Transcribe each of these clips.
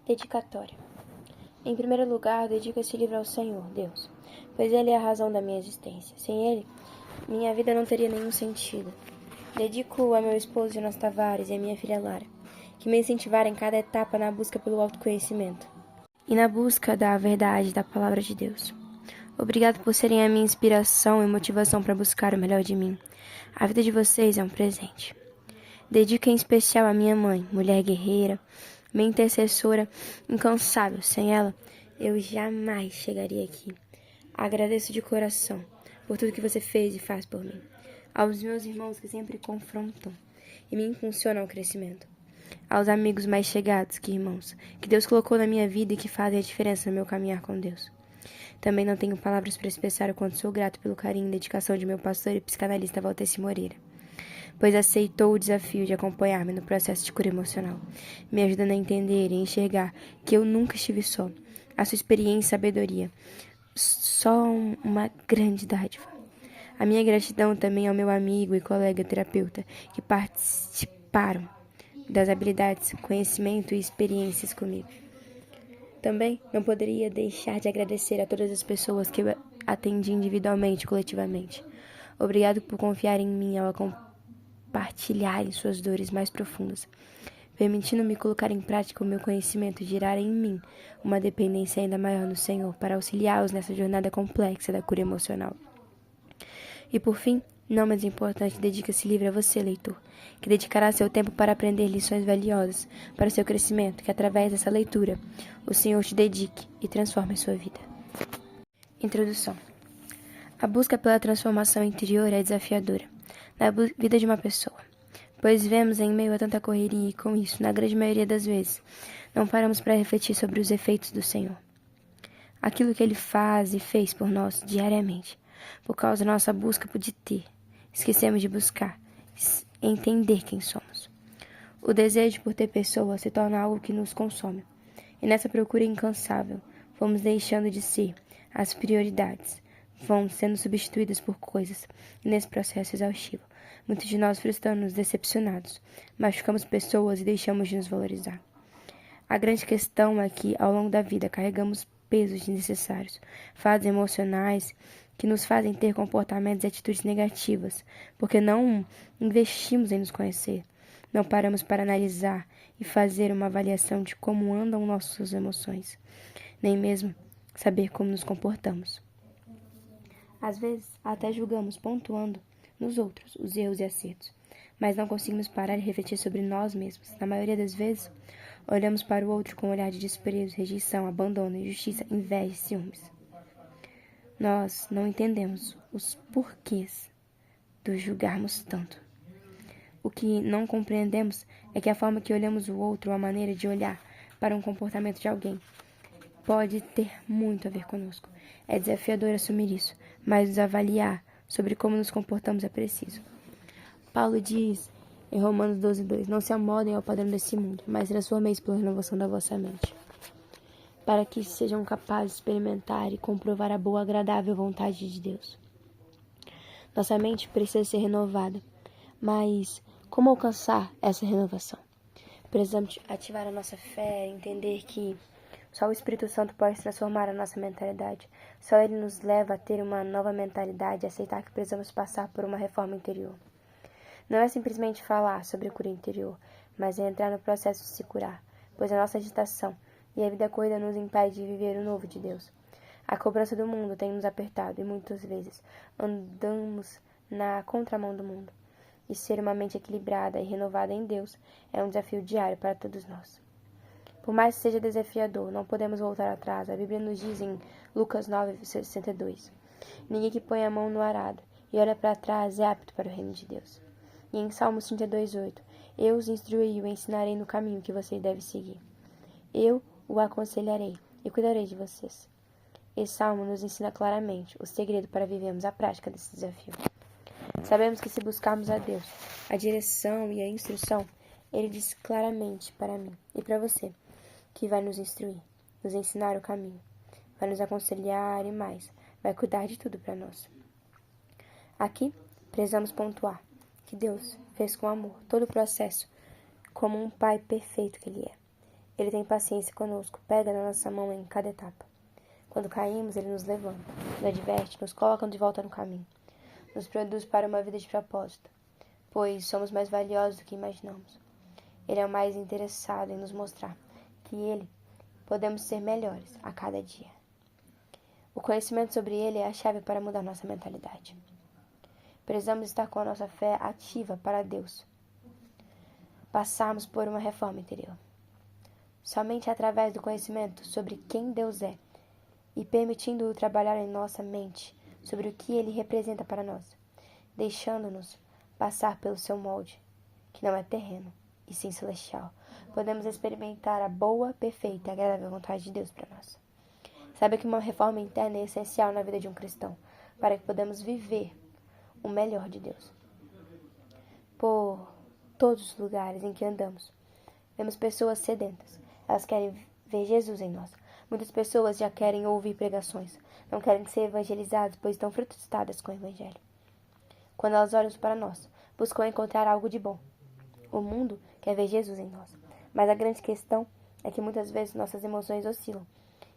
Dedicatória. Em primeiro lugar, dedico esse livro ao Senhor, Deus, pois Ele é a razão da minha existência. Sem Ele, minha vida não teria nenhum sentido. Dedico a meu esposo Jonas Tavares e a minha filha Lara, que me incentivaram em cada etapa na busca pelo autoconhecimento e na busca da verdade da palavra de Deus. Obrigado por serem a minha inspiração e motivação para buscar o melhor de mim. A vida de vocês é um presente. Dedico em especial a minha mãe, mulher guerreira, minha intercessora incansável. Sem ela, eu jamais chegaria aqui. Agradeço de coração por tudo que você fez e faz por mim. Aos meus irmãos que sempre confrontam e me impulsionam ao crescimento. Aos amigos mais chegados que irmãos, que Deus colocou na minha vida e que fazem a diferença no meu caminhar com Deus. Também não tenho palavras para expressar o quanto sou grato pelo carinho e dedicação de meu pastor e psicanalista Valteci Moreira, pois aceitou o desafio de acompanhar-me no processo de cura emocional, me ajudando a entender e enxergar que eu nunca estive só. A sua experiência e sabedoria, só uma grande dádiva. A minha gratidão também ao meu amigo e colega terapeuta, que participaram das habilidades, conhecimento e experiências comigo. Também não poderia deixar de agradecer a todas as pessoas que eu atendi individualmente e coletivamente. Obrigado por confiar em mim ao compartilharem suas dores mais profundas, permitindo-me colocar em prática o meu conhecimento e gerar em mim uma dependência ainda maior no Senhor para auxiliá-los nessa jornada complexa da cura emocional. E por fim, não menos importante, dedica esse livro a você, leitor, que dedicará seu tempo para aprender lições valiosas para o seu crescimento, que através dessa leitura o Senhor te dedique e transforme a sua vida. Introdução. A busca pela transformação interior é desafiadora na vida de uma pessoa, pois vemos em meio a tanta correria e com isso, na grande maioria das vezes, não paramos para refletir sobre os efeitos do Senhor. Aquilo que Ele faz e fez por nós diariamente, por causa da nossa busca de ter. Esquecemos de buscar, entender quem somos. O desejo por ter pessoas se torna algo que nos consome. E nessa procura incansável, vamos deixando de ser as prioridades. Vão sendo substituídas por coisas. E nesse processo exaustivo, muitos de nós frustramos, decepcionados, machucamos pessoas e deixamos de nos valorizar. A grande questão é que, ao longo da vida, carregamos pesos desnecessários, fases emocionais que nos fazem ter comportamentos e atitudes negativas, porque não investimos em nos conhecer, não paramos para analisar e fazer uma avaliação de como andam nossas emoções, nem mesmo saber como nos comportamos. Às vezes, até julgamos pontuando nos outros os erros e acertos, mas não conseguimos parar e refletir sobre nós mesmos. Na maioria das vezes, olhamos para o outro com um olhar de desprezo, rejeição, abandono, injustiça, inveja e ciúmes. Nós não entendemos os porquês do julgarmos tanto. O que não compreendemos é que a forma que olhamos o outro, ou a maneira de olhar para um comportamento de alguém, pode ter muito a ver conosco. É desafiador assumir isso, mas nos avaliar sobre como nos comportamos é preciso. Paulo diz em Romanos 12:2, não se amoldem ao padrão desse mundo, mas transformeis pela renovação da vossa mente, para que sejam capazes de experimentar e comprovar a boa e agradável vontade de Deus. Nossa mente precisa ser renovada, mas como alcançar essa renovação? Precisamos ativar a nossa fé, entender que só o Espírito Santo pode transformar a nossa mentalidade. Só Ele nos leva a ter uma nova mentalidade e aceitar que precisamos passar por uma reforma interior. Não é simplesmente falar sobre cura interior, mas é entrar no processo de se curar, pois a nossa agitação e a vida corrida nos impede de viver o novo de Deus. A cobrança do mundo tem nos apertado e muitas vezes andamos na contramão do mundo. E ser uma mente equilibrada e renovada em Deus é um desafio diário para todos nós. Por mais que seja desafiador, não podemos voltar atrás. A Bíblia nos diz em Lucas 9:62, ninguém que põe a mão no arado e olha para trás é apto para o reino de Deus. E em Salmos 32:8, eu os instruirei e o ensinarei no caminho que você deve seguir. Eu o aconselharei e cuidarei de vocês. Esse salmo nos ensina claramente o segredo para vivermos a prática desse desafio. Sabemos que se buscarmos a Deus, a direção e a instrução, Ele diz claramente para mim e para você que vai nos instruir, nos ensinar o caminho, vai nos aconselhar e mais, vai cuidar de tudo para nós. Aqui, precisamos pontuar que Deus fez com amor todo o processo, como um Pai perfeito que Ele é. Ele tem paciência conosco, pega na nossa mão em cada etapa. Quando caímos, Ele nos levanta, nos adverte, nos coloca de volta no caminho, nos produz para uma vida de propósito, pois somos mais valiosos do que imaginamos. Ele é o mais interessado em nos mostrar que Ele podemos ser melhores a cada dia. O conhecimento sobre Ele é a chave para mudar nossa mentalidade. Precisamos estar com a nossa fé ativa para Deus. Passarmos por uma reforma interior. Somente através do conhecimento sobre quem Deus é e permitindo-o trabalhar em nossa mente sobre o que Ele representa para nós, deixando-nos passar pelo seu molde, que não é terreno, e sim celestial, podemos experimentar a boa, perfeita e agradável vontade de Deus para nós. Saiba que uma reforma interna é essencial na vida de um cristão, para que podamos viver o melhor de Deus. Por todos os lugares em que andamos, vemos pessoas sedentas. Elas querem ver Jesus em nós. Muitas pessoas já querem ouvir pregações, não querem ser evangelizadas, pois estão frustradas com o Evangelho. Quando elas olham para nós, buscam encontrar algo de bom. O mundo quer ver Jesus em nós, mas a grande questão é que muitas vezes nossas emoções oscilam,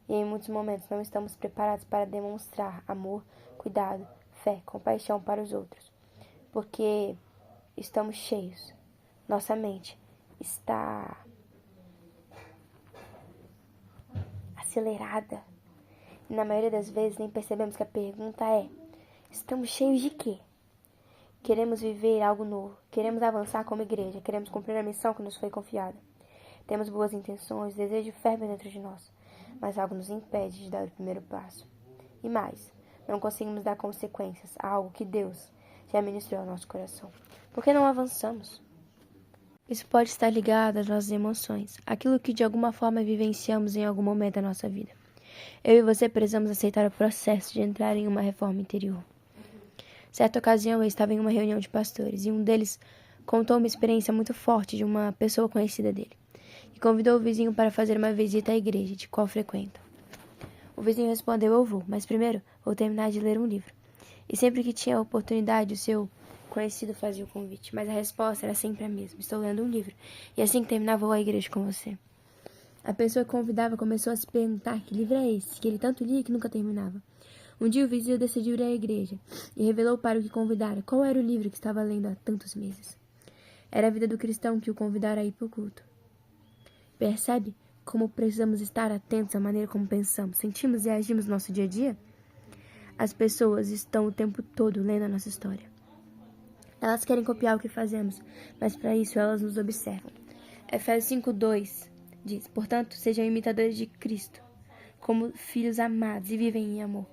e em muitos momentos não estamos preparados para demonstrar amor, cuidado, fé, compaixão para os outros, porque estamos cheios. Nossa mente está acelerada. E na maioria das vezes nem percebemos que a pergunta é: estamos cheios de quê? Queremos viver algo novo, queremos avançar como igreja, queremos cumprir a missão que nos foi confiada. Temos boas intenções, desejo férveo dentro de nós, mas algo nos impede de dar o primeiro passo. E mais, não conseguimos dar consequências a algo que Deus já ministrou ao nosso coração. Por que não avançamos? Isso pode estar ligado às nossas emoções, aquilo que de alguma forma vivenciamos em algum momento da nossa vida. Eu e você precisamos aceitar o processo de entrar em uma reforma interior. Certa ocasião eu estava em uma reunião de pastores e um deles contou uma experiência muito forte de uma pessoa conhecida dele e convidou o vizinho para fazer uma visita à igreja de qual frequenta. O vizinho respondeu: eu vou, mas primeiro vou terminar de ler um livro. E sempre que tinha a oportunidade, o seu conhecido fazia o convite, mas a resposta era sempre a mesma: estou lendo um livro, e assim que terminar vou à igreja com você. A pessoa que convidava começou a se perguntar que livro é esse, que ele tanto lia que nunca terminava. Um dia o vizinho decidiu ir à igreja e revelou para o que convidara qual era o livro que estava lendo há tantos meses. Era a vida do cristão que o convidara a ir para o culto. Percebe como precisamos estar atentos à maneira como pensamos, sentimos e agimos no nosso dia a dia? As pessoas estão o tempo todo lendo a nossa história. Elas querem copiar o que fazemos, mas para isso elas nos observam. Efésios 5:2 diz: portanto, sejam imitadores de Cristo, como filhos amados, e vivem em amor.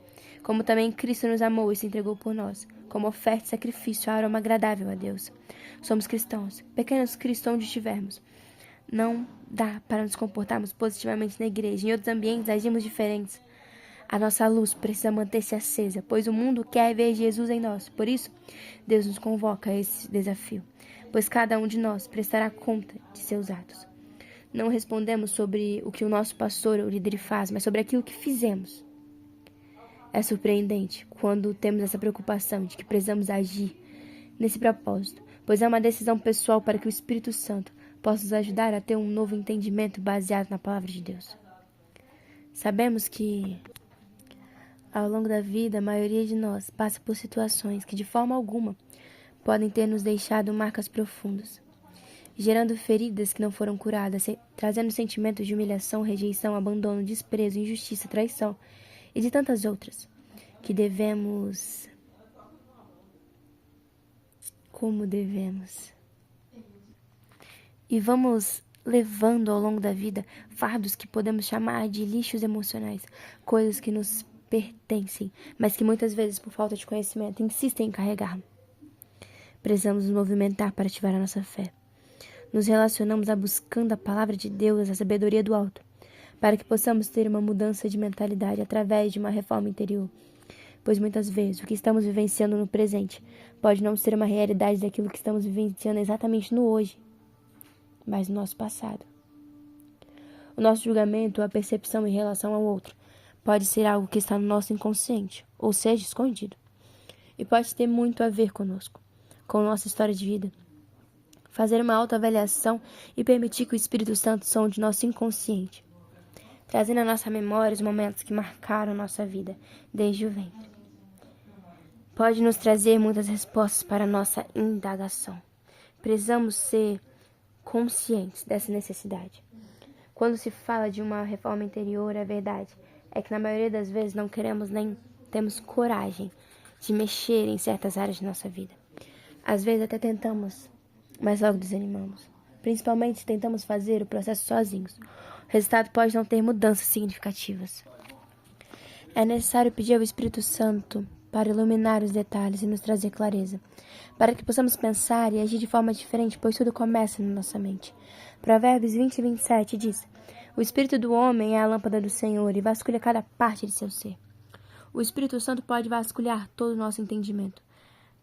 Como também Cristo nos amou e se entregou por nós, como oferta e sacrifício, aroma agradável a Deus. Somos cristãos, pequenos cristãos onde estivermos. Não dá para nos comportarmos positivamente na igreja. Em outros ambientes agimos diferentes. A nossa luz precisa manter-se acesa, pois o mundo quer ver Jesus em nós. Por isso, Deus nos convoca a esse desafio, pois cada um de nós prestará conta de seus atos. Não respondemos sobre o que o nosso pastor ou líder faz, mas sobre aquilo que fizemos. É surpreendente quando temos essa preocupação de que precisamos agir nesse propósito, pois é uma decisão pessoal para que o Espírito Santo possa nos ajudar a ter um novo entendimento baseado na palavra de Deus. Sabemos que, ao longo da vida, a maioria de nós passa por situações que, de forma alguma, podem ter nos deixado marcas profundas, gerando feridas que não foram curadas, trazendo sentimentos de humilhação, rejeição, abandono, desprezo, injustiça, traição e de tantas outras que devemos, como devemos. E vamos levando ao longo da vida fardos que podemos chamar de lixos emocionais, coisas que nos pertencem, mas que muitas vezes, por falta de conhecimento, insistem em carregar. Precisamos nos movimentar para ativar a nossa fé. Nos relacionamos buscando a palavra de Deus, a sabedoria do alto, para que possamos ter uma mudança de mentalidade através de uma reforma interior. Pois muitas vezes o que estamos vivenciando no presente pode não ser uma realidade daquilo que estamos vivenciando exatamente no hoje, mas no nosso passado. O nosso julgamento, a percepção em relação ao outro, pode ser algo que está no nosso inconsciente, ou seja, escondido. E pode ter muito a ver conosco, com nossa história de vida. fazer uma autoavaliação e permitir que o Espírito Santo sonde nosso inconsciente, trazendo à nossa memória os momentos que marcaram nossa vida desde o ventre. Pode nos trazer muitas respostas para a nossa indagação. Precisamos ser conscientes dessa necessidade. Quando se fala de uma reforma interior, a verdade é que na maioria das vezes não queremos nem temos coragem de mexer em certas áreas de nossa vida. Às vezes até tentamos, mas logo desanimamos. Principalmente se tentamos fazer o processo sozinhos. O resultado pode não ter mudanças significativas. É necessário pedir ao Espírito Santo para iluminar os detalhes e nos trazer clareza, para que possamos pensar e agir de forma diferente, pois tudo começa na nossa mente. Provérbios 20:27 diz: o Espírito do homem é a lâmpada do Senhor e vasculha cada parte de seu ser. O Espírito Santo pode vasculhar todo o nosso entendimento,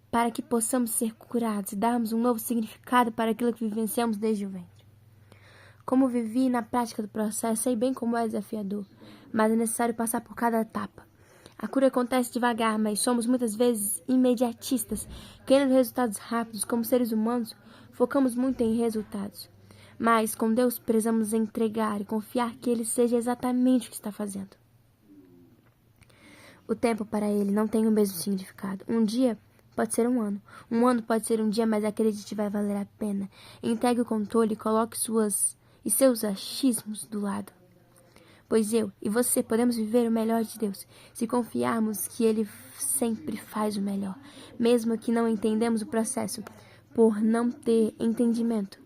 para que possamos ser curados e darmos um novo significado para aquilo que vivenciamos desde o ventre. Como vivi na prática do processo, sei bem como é desafiador, mas é necessário passar por cada etapa. A cura acontece devagar, mas somos muitas vezes imediatistas, querendo resultados rápidos. Como seres humanos, focamos muito em resultados. Mas com Deus precisamos entregar e confiar que Ele seja exatamente o que está fazendo. O tempo para Ele não tem o mesmo significado. Um dia pode ser um ano pode ser um dia, mas acredite, vai valer a pena. Entregue o controle e coloque seus achismos do lado. Pois eu e você podemos viver o melhor de Deus, se confiarmos que Ele sempre faz o melhor, mesmo que não entendamos o processo, por não ter entendimento.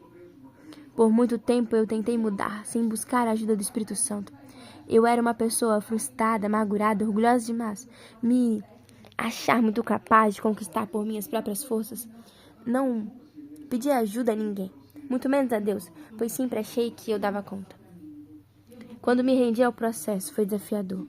Por muito tempo eu tentei mudar, sem buscar a ajuda do Espírito Santo. Eu era uma pessoa frustrada, amargurada, orgulhosa demais, me achar muito capaz de conquistar por minhas próprias forças. Não pedi ajuda a ninguém, muito menos a Deus, pois sempre achei que eu dava conta. Quando me rendi ao processo, foi desafiador.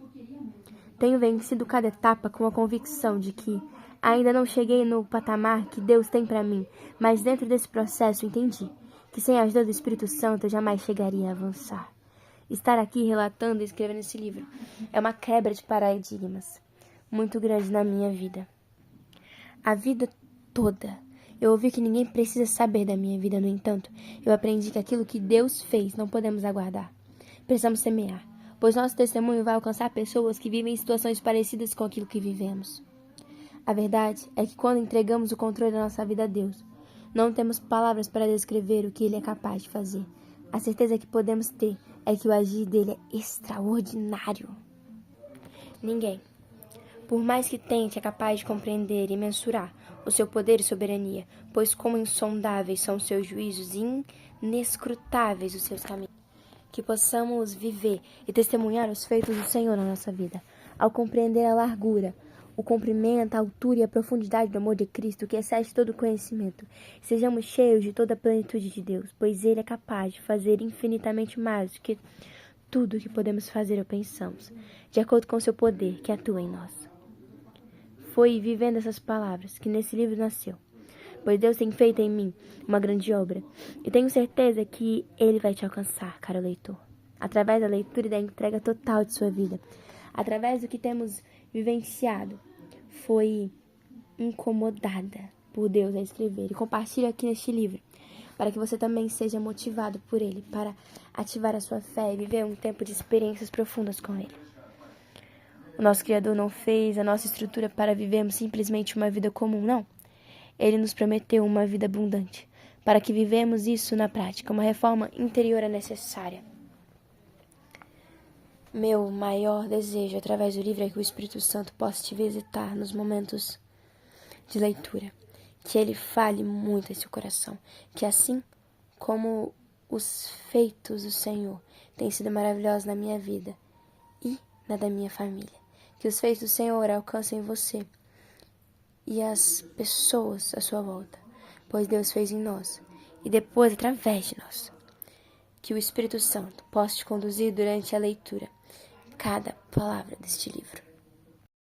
Tenho vencido cada etapa com a convicção de que ainda não cheguei no patamar que Deus tem para mim, mas dentro desse processo entendi que sem a ajuda do Espírito Santo eu jamais chegaria a avançar. Estar aqui relatando e escrevendo esse livro é uma quebra de paradigmas muito grande na minha vida. A vida toda eu ouvi que ninguém precisa saber da minha vida, no entanto, eu aprendi que aquilo que Deus fez não podemos aguardar. Precisamos semear, pois nosso testemunho vai alcançar pessoas que vivem em situações parecidas com aquilo que vivemos. A verdade é que quando entregamos o controle da nossa vida a Deus, não temos palavras para descrever o que Ele é capaz de fazer. A certeza que podemos ter é que o agir dele é extraordinário. Ninguém, por mais que tente, é capaz de compreender e mensurar o seu poder e soberania, pois como insondáveis são os seus juízos e inescrutáveis os seus caminhos. Que possamos viver e testemunhar os feitos do Senhor na nossa vida, ao compreender a largura, o comprimento, a altura e a profundidade do amor de Cristo, que excede todo conhecimento. Sejamos cheios de toda a plenitude de Deus, pois Ele é capaz de fazer infinitamente mais do que tudo o que podemos fazer ou pensamos, de acordo com o seu poder que atua em nós. Foi vivendo essas palavras que nesse livro nasceu, pois Deus tem feito em mim uma grande obra, e tenho certeza que Ele vai te alcançar, caro leitor, através da leitura e da entrega total de sua vida, através do que temos vivenciado. Foi incomodada por Deus a escrever, e compartilho aqui neste livro, para que você também seja motivado por Ele, para ativar a sua fé e viver um tempo de experiências profundas com Ele. O nosso Criador não fez a nossa estrutura para vivermos simplesmente uma vida comum, não. Ele nos prometeu uma vida abundante, para que vivemos isso na prática. Uma reforma interior é necessária. Meu maior desejo através do livro é que o Espírito Santo possa te visitar nos momentos de leitura, que Ele fale muito em seu coração, que assim como os feitos do Senhor têm sido maravilhosos na minha vida e na da minha família, que os feitos do Senhor alcancem você e as pessoas à sua volta, pois Deus fez em nós e depois através de nós. Que o Espírito Santo possa te conduzir durante a leitura, cada palavra deste livro.